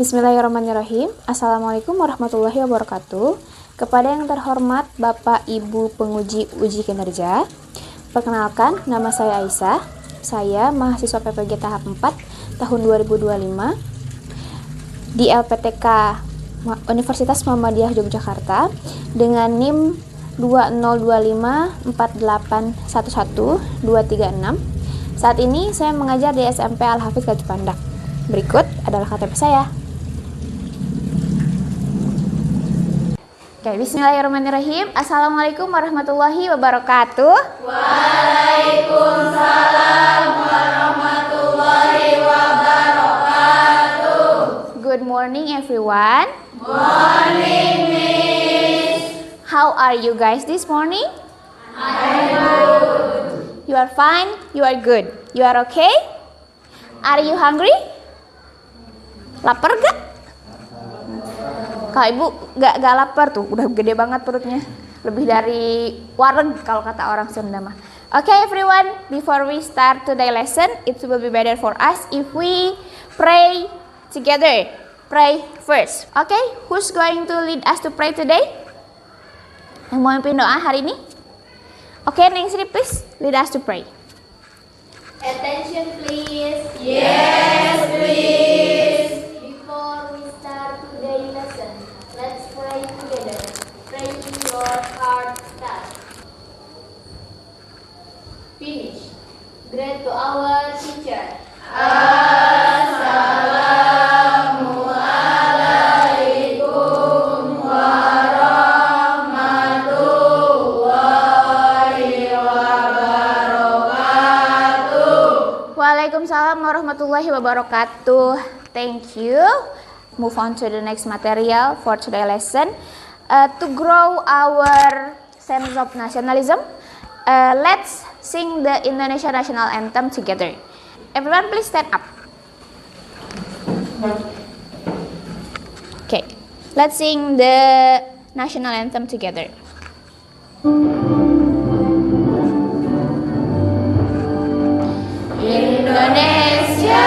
Bismillahirrahmanirrahim. Assalamualaikum warahmatullahi wabarakatuh. Kepada yang terhormat Bapak Ibu penguji uji kinerja, perkenalkan, nama saya Aisyah. Saya mahasiswa PPG tahap 4 tahun 2025 di LPTK Universitas Muhammadiyah Yogyakarta dengan NIM 20254811236. Saat ini saya mengajar di SMP Al-Hafidz Gajah Pandak. Berikut adalah KTP saya. Oke, bismillahirrahmanirrahim. Assalamualaikum warahmatullahi wabarakatuh. Waalaikumsalam warahmatullahi wabarakatuh. Good morning everyone. Morning, Miss. How are you guys this morning? I'm good. You are fine? You are good? You are okay? Are you hungry? Lapar gak? Kalau ibu gak lapar tuh, udah gede banget perutnya. Lebih dari wareg kalau kata orang Sunda mah. Okay everyone, before we start today's lesson, it will be better for us if we pray together. Pray first. Okay, who's going to lead us to pray today? Yang mau mimpin doa hari ini? Okay, Ningsri please lead us to pray. Attention please. Yes, please. Before we start today's lesson, let's pray together. Pray in your heart. Start. Finish. Great to our teacher. Assalamualaikum warahmatullahi wabarakatuh. Waalaikumsalam warahmatullahi wabarakatuh. Thank you. Move on to the next material for today's lesson. To grow our sense of nationalism, let's sing the Indonesia National Anthem together. Everyone please stand up. Okay, let's sing the national anthem together. Indonesia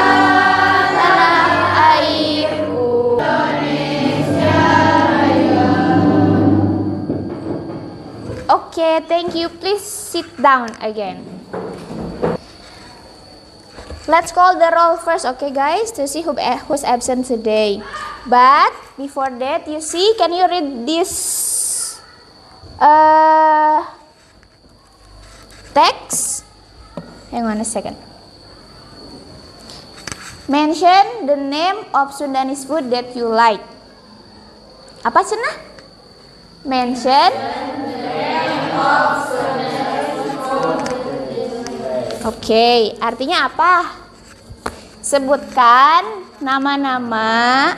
tanah airku. Indonesia raya. Okay, thank you. Please sit down again. Let's call the roll first, okay guys, to see who's absent today. But before that, you see, can you read this text? Hang on a second. Mention the name of Sundanese food that you like. Apa cenah? Mention the name of Sundanese food. Oke, artinya apa? Sebutkan nama-nama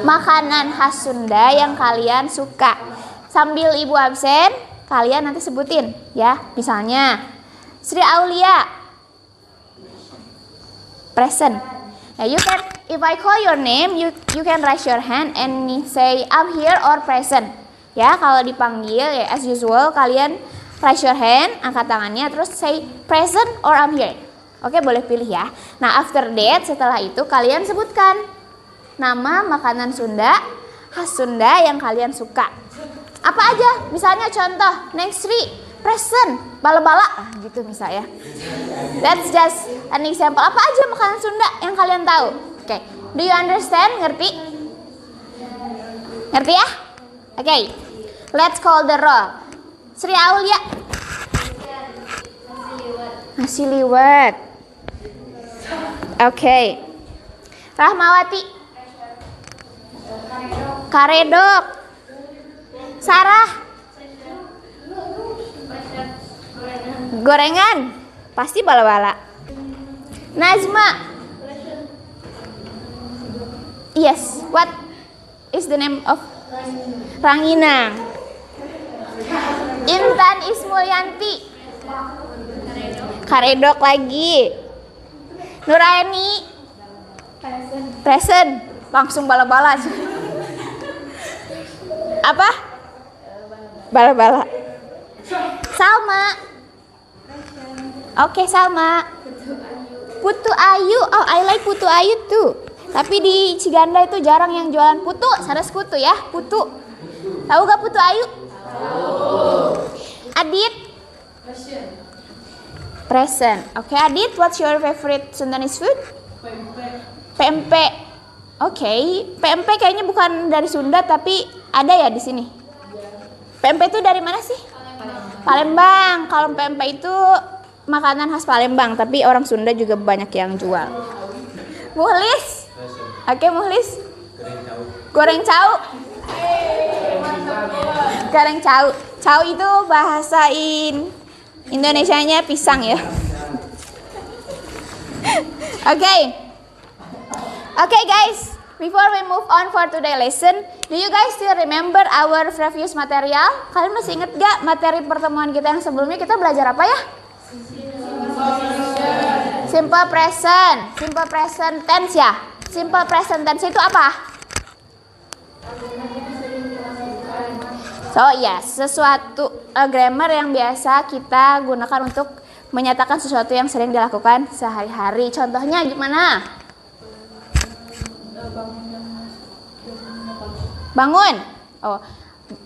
makanan khas Sunda yang kalian suka. Sambil ibu absen, kalian nanti sebutin ya. Misalnya Sri Aulia present. Nah, you can, if I call your name, you can raise your hand and say I'm here or present. Ya, kalau dipanggil ya as usual kalian raise your hand, angkat tangannya, terus say present or I'm here. Oke, boleh pilih ya. Nah, after that, setelah itu kalian sebutkan nama makanan Sunda, khas Sunda yang kalian suka. Apa aja? Misalnya contoh, Ningsri, present, bala-bala, gitu misalnya. That's just an example. Apa aja makanan Sunda yang kalian tahu? Oke, do you understand? Ngerti? Ngerti ya? Oke, let's call the roll. Sri Aulia. Nasi liwet. Oke. Rahmawati. Karedok. Sarah. Gorengan. Pasti bala-bala. Nazma. Yes. What is the name of Ranginang? Intan Ismulyanti. Karedok lagi. Nuraini. Present. Langsung bala-bala. Apa? Bala-bala. Salma. Oke, Salma. Putu Ayu. Oh, I like Putu Ayu too. Tapi di Ciganda itu jarang yang jualan putu. Sanes putu ya, putu. Tahu gak putu Ayu? Adit? Present. Oke, Adit, what's your favorite Sundanese food? Pempek. Oke, pempek kayaknya bukan dari Sunda tapi ada ya di sini. Pempek itu dari mana sih? Palembang. Kalau pempek itu makanan khas Palembang, tapi orang Sunda juga banyak yang jual. Muhlis. Oke, Muhlis. Goreng cau. Goreng cau. Cau itu bahasa Indonesianya pisang ya. Okay guys, before we move on for today lesson, do you guys still remember our previous material? Kalian masih ingat gak materi pertemuan kita yang sebelumnya kita belajar apa ya? Simple present tense ya. Simple present tense itu apa? So yes, sesuatu grammar yang biasa kita gunakan untuk menyatakan sesuatu yang sering dilakukan sehari-hari. Contohnya gimana? Bangun. Oh,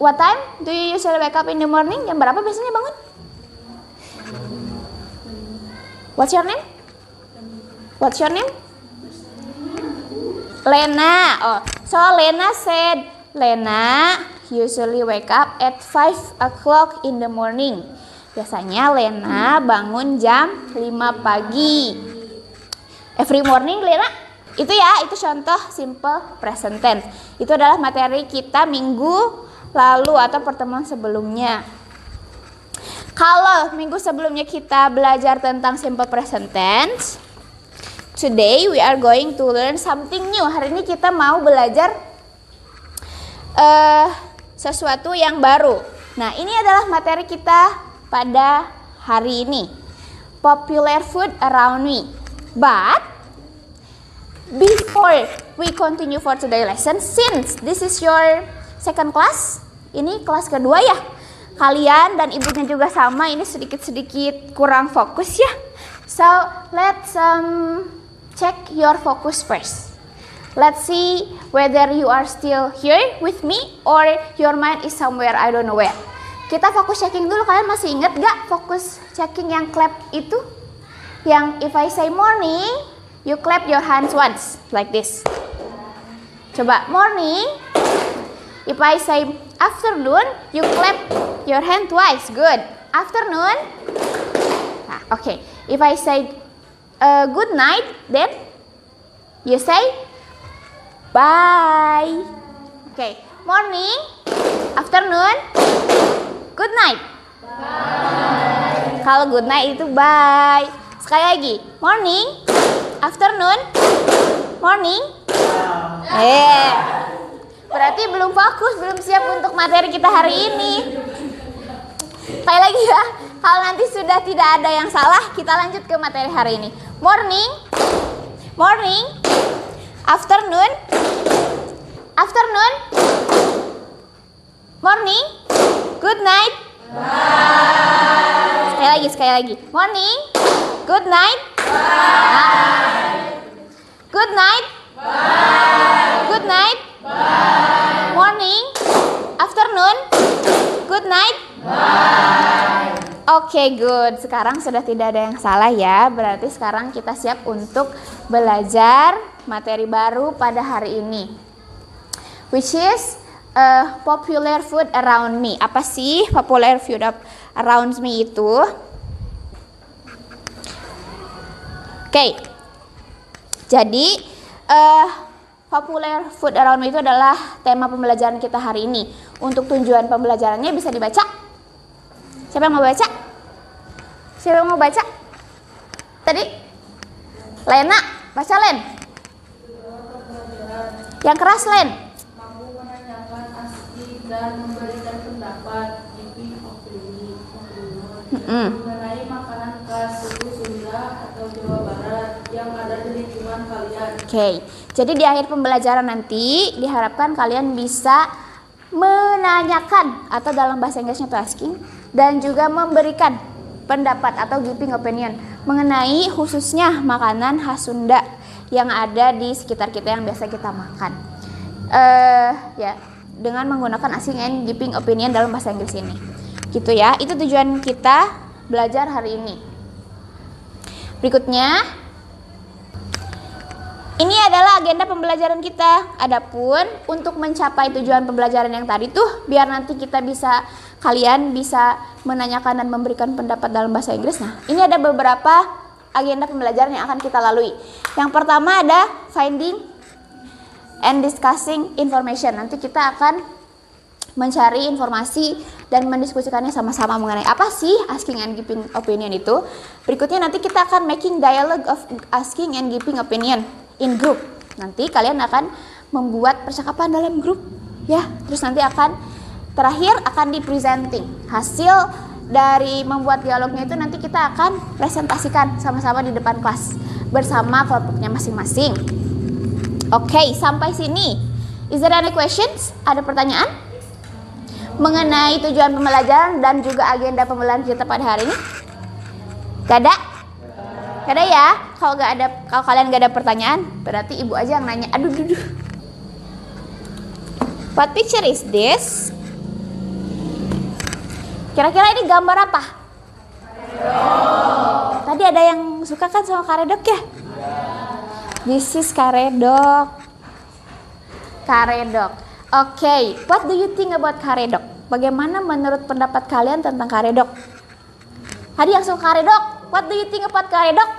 what time do you usually wake up in the morning? Jam berapa biasanya bangun? What's your name? What's your name? Lena. Oh, so Lena said, Lena usually wake up at 5 o'clock in the morning. Biasanya Lena bangun jam 5 pagi. Every morning, Lena. Itu ya, itu contoh simple present tense. Itu adalah materi kita minggu lalu atau pertemuan sebelumnya. Kalau minggu sebelumnya kita belajar tentang simple present tense, today we are going to learn something new. Hari ini kita mau belajar sesuatu yang baru. Nah, ini adalah materi kita pada hari ini. Popular food around me. But before we continue for today lesson, since this is your second class, ini kelas kedua ya. Kalian dan ibunya juga sama, ini sedikit-sedikit kurang fokus ya. So, let's check your focus first. Let's see whether you are still here with me or your mind is somewhere I don't know where. Kita fokus checking dulu. Kalian masih ingat gak fokus checking yang clap itu? Yang if I say morning, you clap your hands once like this. Coba morning. If I say afternoon, you clap your hand twice. Good. Afternoon. Nah, okay. If I say good night, then you say bye. Okay. Morning, afternoon, good night. Bye. Kalau good night itu bye. Sekali lagi. Morning, afternoon, morning. Berarti belum fokus, belum siap untuk materi kita hari ini. Sekali lagi ya. Kalau nanti sudah tidak ada yang salah, kita lanjut ke materi hari ini. Morning, morning, afternoon, afternoon, morning, good night. Bye. Sekali lagi. Morning, good night. Bye. Good night. Bye. Good night. Bye. Morning, afternoon, good night. Bye. Oke, good. Sekarang sudah tidak ada yang salah ya. Berarti sekarang kita siap untuk belajar materi baru pada hari ini. Which is popular food around me. Apa sih popular food around me itu? Oke. Jadi popular food around me itu adalah tema pembelajaran kita hari ini. Untuk tujuan pembelajarannya bisa dibaca. Siapa yang mau baca? Siapa yang mau baca? Tadi? Lena, baca Len. Yang keras Len. Mampu menanyakan asli dan memberikan pendapat mengenai makanan khas suku Sunda atau Jawa Barat yang ada di lingkungan kalian. Oke, jadi di akhir pembelajaran nanti diharapkan kalian bisa menanyakan atau dalam bahasa Inggrisnya to asking dan juga memberikan pendapat atau giving opinion mengenai khususnya makanan khas Sunda yang ada di sekitar kita yang biasa kita makan. Ya, dengan menggunakan asking and giving opinion dalam bahasa Inggris ini. Gitu ya. Itu tujuan kita belajar hari ini. Berikutnya, ini adalah agenda pembelajaran kita. Adapun untuk mencapai tujuan pembelajaran yang tadi tuh, biar nanti kalian bisa menanyakan dan memberikan pendapat dalam bahasa Inggris. Nah, ini ada beberapa agenda pembelajaran yang akan kita lalui. Yang pertama ada finding and discussing information. Nanti kita akan mencari informasi dan mendiskusikannya sama-sama mengenai apa sih asking and giving opinion itu. Berikutnya nanti kita akan making dialogue of asking and giving opinion in group. Nanti kalian akan membuat percakapan dalam grup ya. Terus nanti terakhir akan di presenting. Hasil dari membuat dialognya itu nanti kita akan presentasikan sama-sama di depan kelas bersama kelompoknya masing-masing. Oke, sampai sini. Is there any questions? Ada pertanyaan mengenai tujuan pembelajaran dan juga agenda pembelajaran kita pada hari ini? Gak ada? Gak ada ya? Kalau kalian gak ada pertanyaan, berarti ibu aja yang nanya. Aduh. What picture is this? Kira-kira ini gambar apa? Karedok. Tadi ada yang suka kan sama karedok ya? This is karedok. Karedok. Okay, what do you think about karedok? Bagaimana menurut pendapat kalian tentang karedok? Tadi langsung karedok. What do you think about karedok?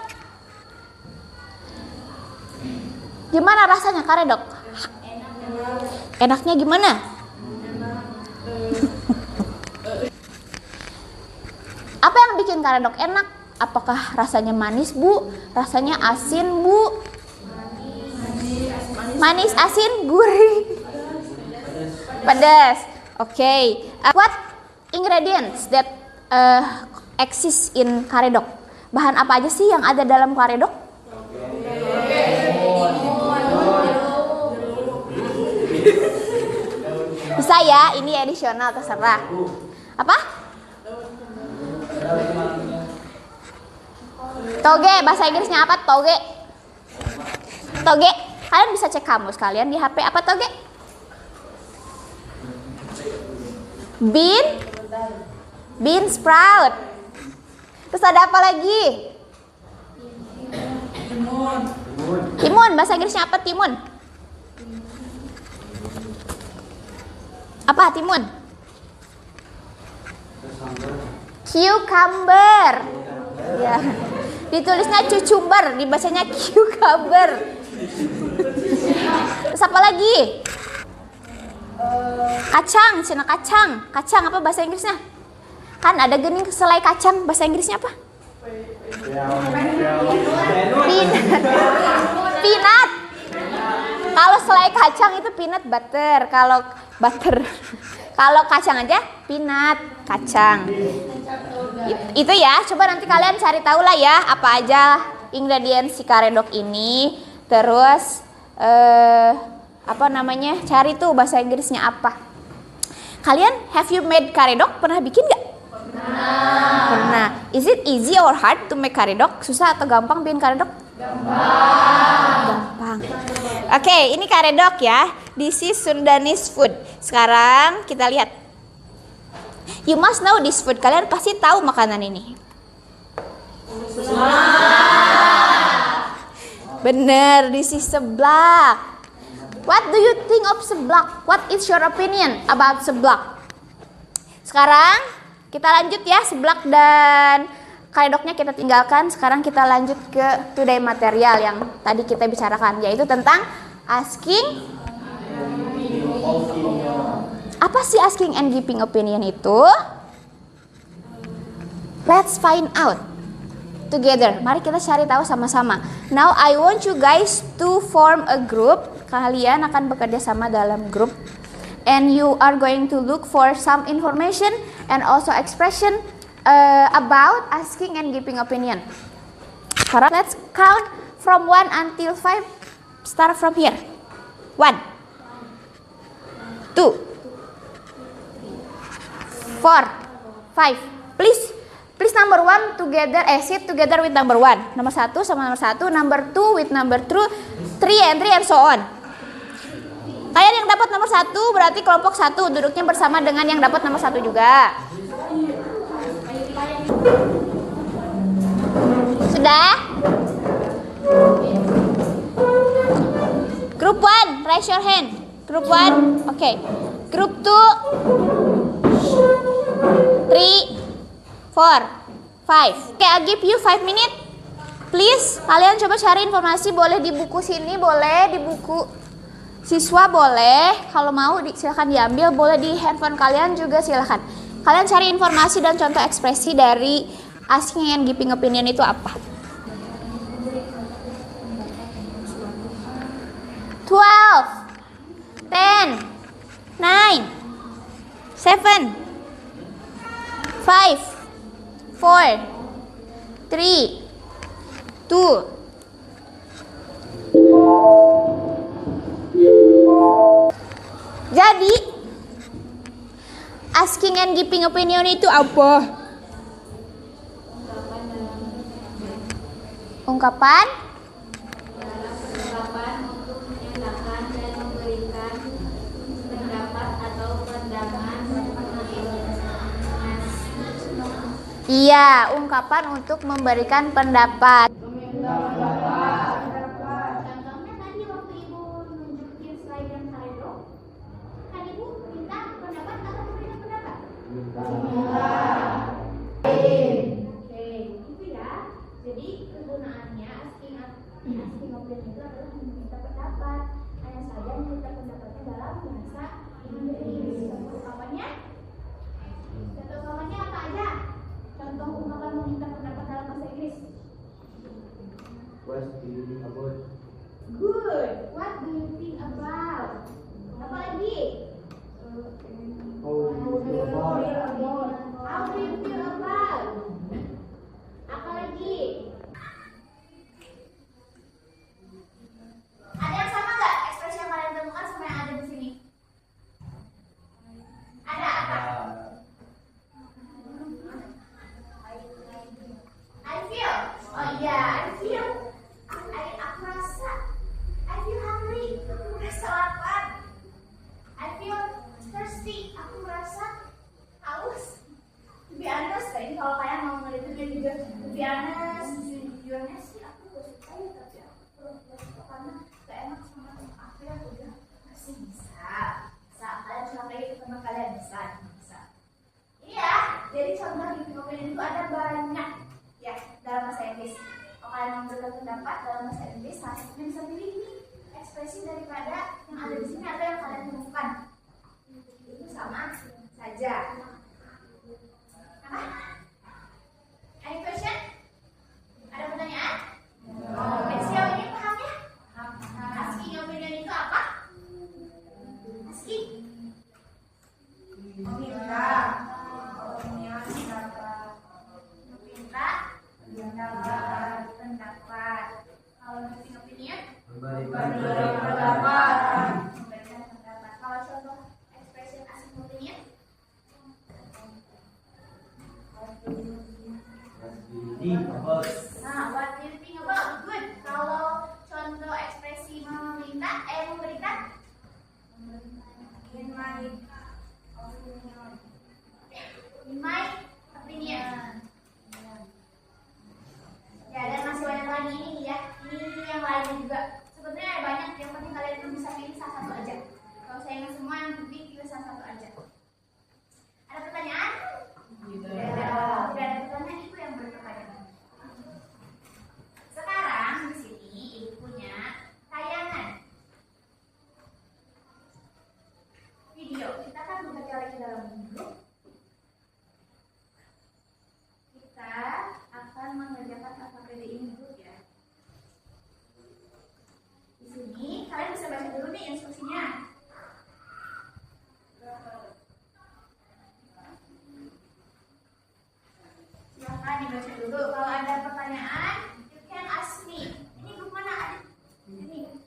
Gimana rasanya karedok? Enaknya gimana? Apa yang bikin karedok enak? Apakah rasanya manis, Bu? Rasanya asin, Bu? Manis, asin, gurih, pedas. Okay. What ingredients that exist in karedok? Bahan apa aja sih yang ada dalam karedok? Bisa ya, ini additional terserah. Apa? Toge, bahasa Inggrisnya apa? Toge. Toge. Kalian bisa cek kamus kalian di HP. Apa toge? Bean sprout. Terus ada apa lagi? Timun. Bahasa Inggrisnya apa timun? Apa timun? Cucumber. Ya. Ditulisnya cucumber, dibacanya cucumber. Terus apa lagi? Kacang, cina kacang. Kacang apa bahasa Inggrisnya? Kan ada gening selai kacang, bahasa Inggrisnya apa? Peanut. Kalau selai kacang itu peanut butter. Kalau kacang aja peanut, kacang. Itu ya, coba nanti kalian cari tahu lah ya apa aja ingredients si karedok ini. Terus cari tuh bahasa Inggrisnya apa. Kalian have you made karedok? Pernah bikin gak? Pernah. Is it easy or hard to make karedok? Susah atau gampang bikin karedok? Gampang. Oke, ini karedok ya. This is Sundanese food. Sekarang kita lihat. You must know this food. Kalian pasti tahu makanan ini. Bener, this is seblak. What do you think of seblak? What is your opinion about seblak? Sekarang kita lanjut ya, seblak dan karedoknya kita tinggalkan. Sekarang kita lanjut ke today material yang tadi kita bicarakan, yaitu tentang asking. Apa sih asking and giving opinion itu? Let's find out together. Mari kita cari tahu sama-sama. Now I want you guys to form a group. Kalian akan bekerja sama dalam grup. And you are going to look for some information and also expression about asking and giving opinion. Sekarang let's count from 1 until 5. Start from here. 1, 2, 4, 5. Please Please number one together, sit together with number one. Nomor 1 sama nomor 1, number 2 with number 2, 3 and so on. Kalian yang dapat nomor 1 berarti kelompok 1 duduknya bersama dengan yang dapat nomor 1 juga. Sudah? Group 1, raise your hand. Group 1, oke. Group 2, 3, 4, 5. Oke, I give you 5 minutes. Please, kalian coba cari informasi, boleh di buku sini, boleh di buku siswa, boleh. Kalau mau silakan diambil, boleh di handphone kalian juga silakan. Kalian cari informasi dan contoh ekspresi dari asking and giving opinion itu apa. 12, 10, 9, 7, 5, 4, 3, 2. Jadi, asking and giving opinion itu apa? Ungkapan Untuk menyatakan dan memberikan pendapat atau pandangan. Iya, ungkapan untuk memberikan pendapat. Contohnya tadi waktu Ibu nunjukin slide yang Karedro, kan Ibu minta pendapat atau memberikan pendapat? Oke, itu ya. Jadi kegunaannya asking opinion itu adalah meminta pendapat. Hanya saja meminta pendapatnya dalam bahasa Inggris. Contoh ungkapannya apa aja? Contoh ungkapan meminta pendapat dalam bahasa Inggris. What do you think about? Good. What do you think about? Apa lagi? How do you feel about? How do you feel about? Apa lagi? Ada yang sama nggak ekspresi yang kalian temukan sama yang ada di sini? Ada apa? I feel. Oh iya, I feel. Aku rasa. I feel hungry. Aku merasa lapar. I feel thirsty. Aku merasa haus. To be honest, tadi kalau kalian mau ngeliatin juga, to be honest, jujurnya sih aku gak suka ya, tapi aku kurang suka karena gak enak sama teman aku yang udah masih bisa. Kalian cuma kayak gitu teman kalian bisa. Iya, jadi contoh di opinion itu ada banyak ya dalam bahasa Inggris. Kalau kalian memberikan pendapat dalam bahasa Inggris, salah satunya bisa pilih ini ekspresi daripada yang ada di sini atau yang kalian temukan. Itu sama saja. Apa? Any question? Ada pertanyaan? Oke, sejauh ini paham ya? Asking opinion itu apa? Asking? Meminta. Pendapat. Kalau giving opinion? Memberikan pendapat. Kalau contoh expression asking opinion? Nah, what do you think about? Good. Kalau contoh ekspresi memberikan? In my opinion. Ya, dan masih banyak lagi ini ya. Ini yang lainnya juga. Sebenarnya banyak, yang penting kalian itu bisa pilih salah satu aja. Kalau saya ingat semua, yang penting pilih salah satu aja. Ada pertanyaan? Tidak ada pertanyaan, Ibu yang berpertanyaan. Sekarang di sini Ibu punya tayangan video. Kita kan bekerja lagi dalam grup. Kita akan mengerjakan AKPD ini dulu ya. Di sini kalian bisa baca dulu nih instruksinya. Silahkan dibaca dulu. Kalau ada pertanyaan, you can ask me. Ini grup mana adik? Ini.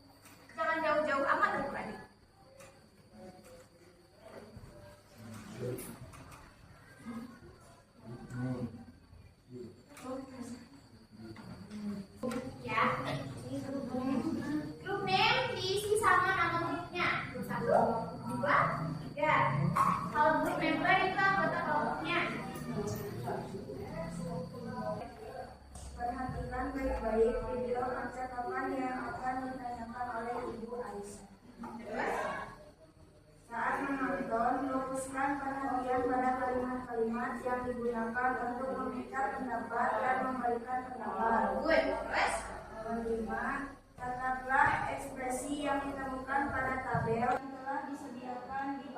Jangan jauh-jauh amat grup adik. dua, tiga. Kalau group member itu anggota kelompoknya. Perhatikan baik-baik video percakapan yang akan ditanyakan oleh Ibu Aisyah. Saat menonton, fokuskan perhatian pada kalimat-kalimat yang digunakan untuk meminta pendapat dan memberikan pendapat. Good. Terus? Kelima, catatlah ekspresi yang ditemukan pada tabel yang telah disediakan di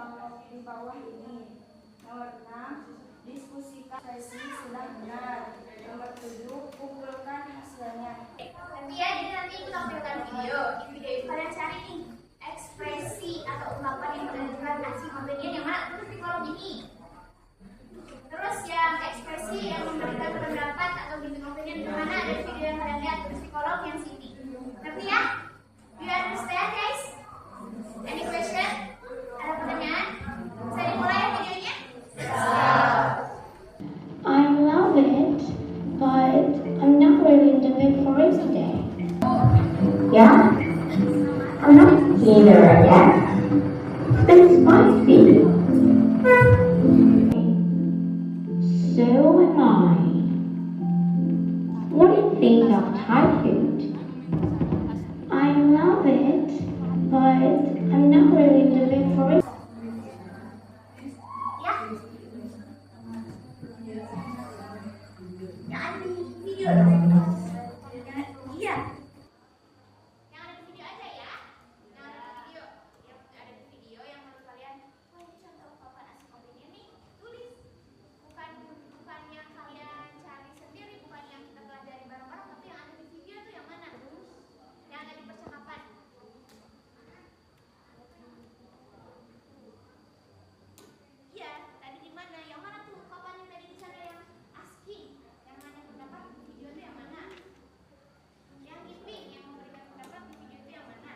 bawah ini. Nomor 6, diskusikan ekspresi sudah benar. Nomor 7, kumpulkan hasilnya. Nanti ya, jadi nanti kita tampilkan video. Di video itu kalian cari nih ekspresi atau ungkapan yang menunjukkan aksi opinion yang mana terus di kolom ini. Terus yang ekspresi yang memberikan pendapat atau giving opinion di mana ada di video yang kalian lihat terus di kolom yang sini. Ngerti ya? Do you understand guys? Any question? Ada pertanyaan? Bisa dimulai ya videonya? I love it, but I'm not really in the mood for it today. Yeah? I'm not either, I guess. But it's spicy. So am I. What do you think of Thai food? I love it, but I'm not really in the mood for it. Ya? Yang ada di video dong. Iya. Yang ada di video aja ya. Yang ada di video. Yang ada di video yang menurut kalian, wah ini contoh ungkapan asli opinion nih. Tulis. Bukan yang kalian cari sendiri, bukan yang kita pelajari bareng-bareng, tapi yang ada di video tuh yang mana? Yang ada di percakapan. Iya, tadi di mana? Yang mana tuh ungkapan yang tadi di sana yang asking, yang nanya pendapat di video itu yang mana? Yang giving, yang memberikan pendapat di video itu yang mana?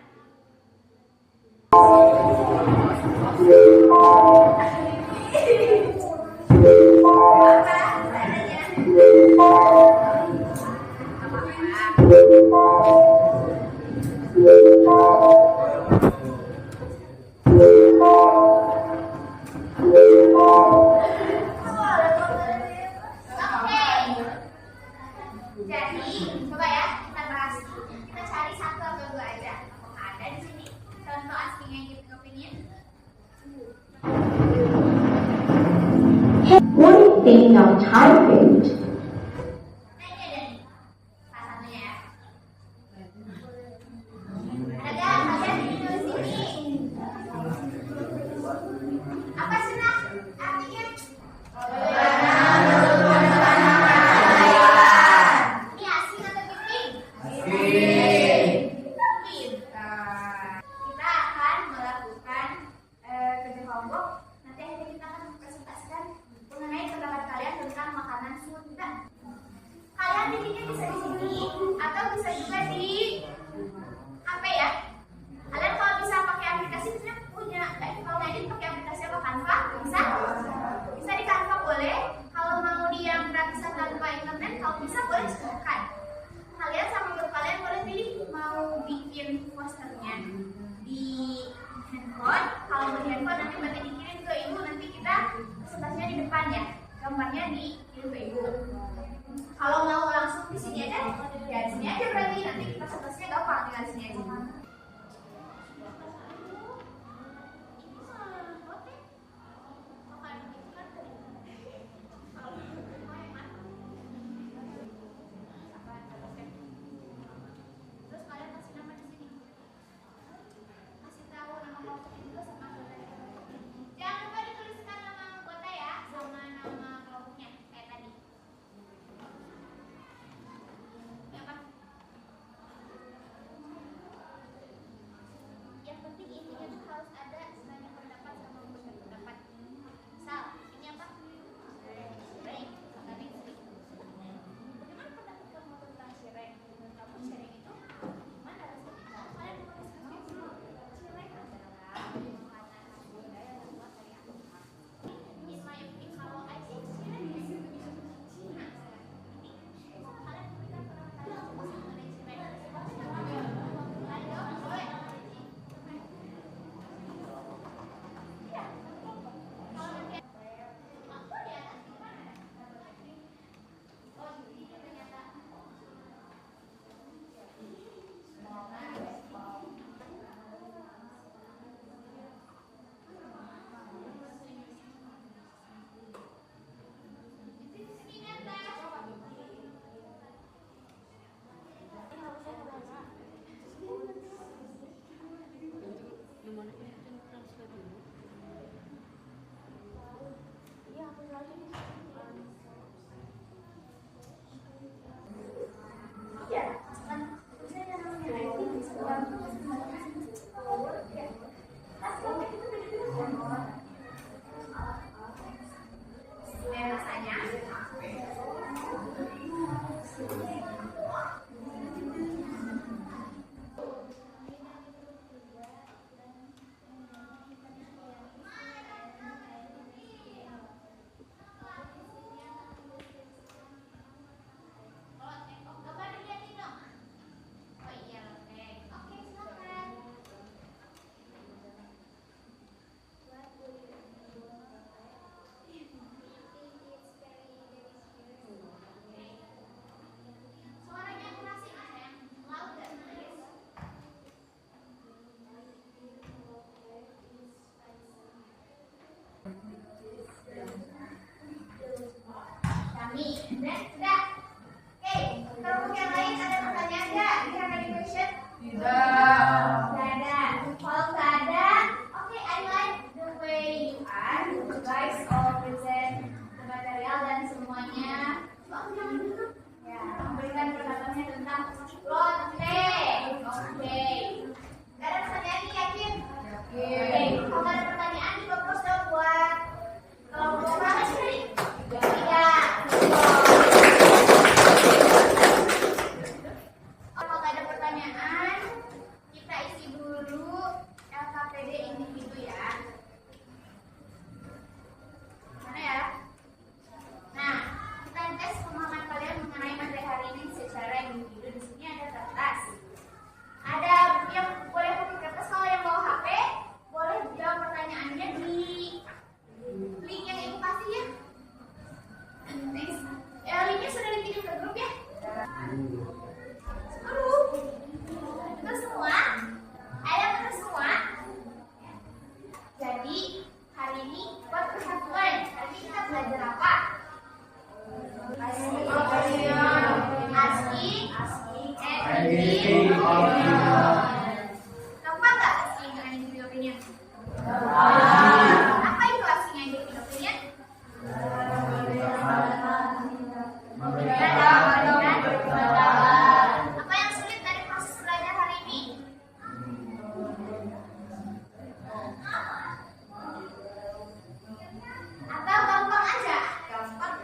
Apa? Adanya? Jadi, coba ya kita bahas. Kita cari satu atau dua aja. Ada di sini contoh asking yang giving opinion. What do you think of Thai food? Nah ini ada nih, salah satunya ya. Ada gak? Kalian ini tulis sini. Apa sih nah? Artinya? Ini asing atau giving? Pintar. Kita akan melakukan kerja kelompok. Nanti akhirnya kita akan mempresentasikan mengenai pendapat kalian tentang makanan Sunda. Kalian bikinnya bisa di sini atau bisa juga di HP ya. Kalian kalau bisa pakai aplikasi misalnya punya, kalau nggak edit pakai aplikasi apa Canva bisa? Bisa di Canva boleh. Kalau mau di yang gratisan tanpa internet, kalau bisa boleh silakan. Kalian sama grup kalian boleh pilih mau bikin posternya di handphone. Kalau di handphone nanti berarti dikirim ke ibu, nanti kita presentasinya di depan ya. Gambarnya dikirim ke ibu. Kalau mau langsung di sini aja, ya di sini aja berarti nanti presentasinya gampang tinggal di sini aja. Terus kalian kasih nama di sini. Kasih tahu nama kelompoknya juga sama anggotanya. Jangan lupa dituliskan nama anggota ya sama nama kelompoknya kayak tadi. Ini apa? opinion? Apa itu asing and different opinion? Apa yang sulit dari proses belajar hari ini? Atau gampang aja? Gampang?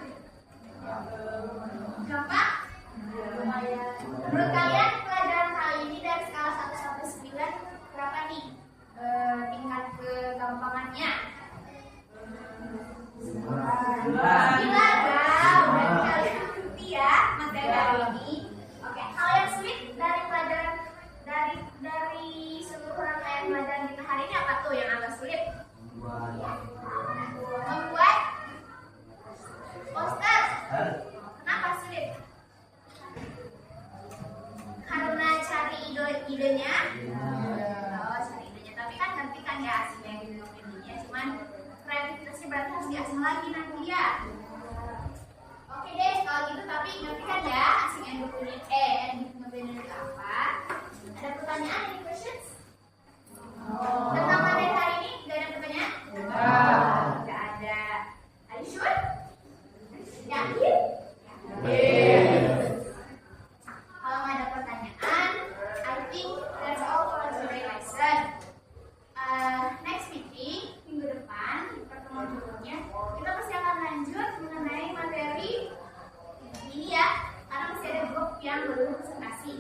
Menurut kalian pelajaran kali ini dari skala 1 sampai 9 berapa nih? Tingkat kegampangannya? 9 kan? Berarti kalian ngerti ya materi hari ini. Oke, hal yang sulit dari pelajaran dari seluruh rangkaian pelajaran kita hari ini apa tuh yang agak sulit? Membuat poster. Kenapa sulit? Karena cari idenya. Oh, cari idenya. Tapi kan nanti kan ya hasilnya gitu idenya. Cuman kreativitasnya berarti harus diasah lagi nanti ya. Oke deh, kalau gitu tapi ngerti kan ya asing and different itu apa? Ada pertanyaan, any questions? Tentang materi hari ini nggak ada pertanyaan? Nggak ada. Are you sure? Yakin? Kalau nggak ada pertanyaan, I think that's all for today's lesson. Next meeting minggu depan di pertemuan berikutnya kita pasti akan lanjut mengenai materi ini ya, karena masih ada grup yang belum presentasi.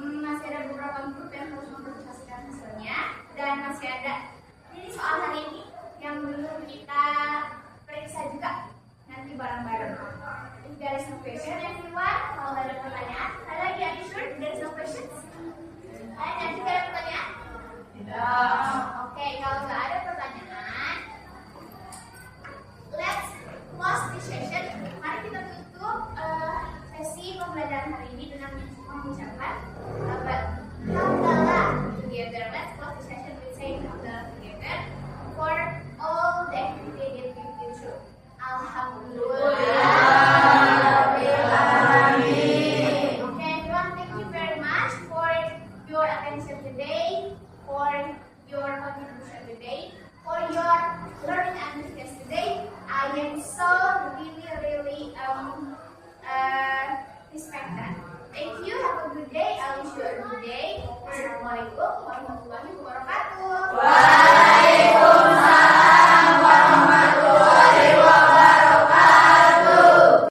Masih ada beberapa grup yang harus mempresentasikan hasilnya dan masih ada ini soal hari ini yang belum kita periksa juga nanti bareng-bareng. If there is no question, everyone, kalau nggak ada pertanyaan, ada lagi, are you sure there is no questions? Ada juga ada pertanyaan? Oke, kalau nggak ada pertanyaan, let's close this session. Mari kita tutup sesi pembelajaran hari ini dengan mengucapkan hamdalah together. Let's close this session with saying hamdalah together for all the activity that we've been through. Alhamdulillah. Okay, everyone, thank you very much for your attention today, for your contribution today, for your learning activities today. I am so really respect that. Thank you. Have a good day. I wish you a good day. Assalamualaikum.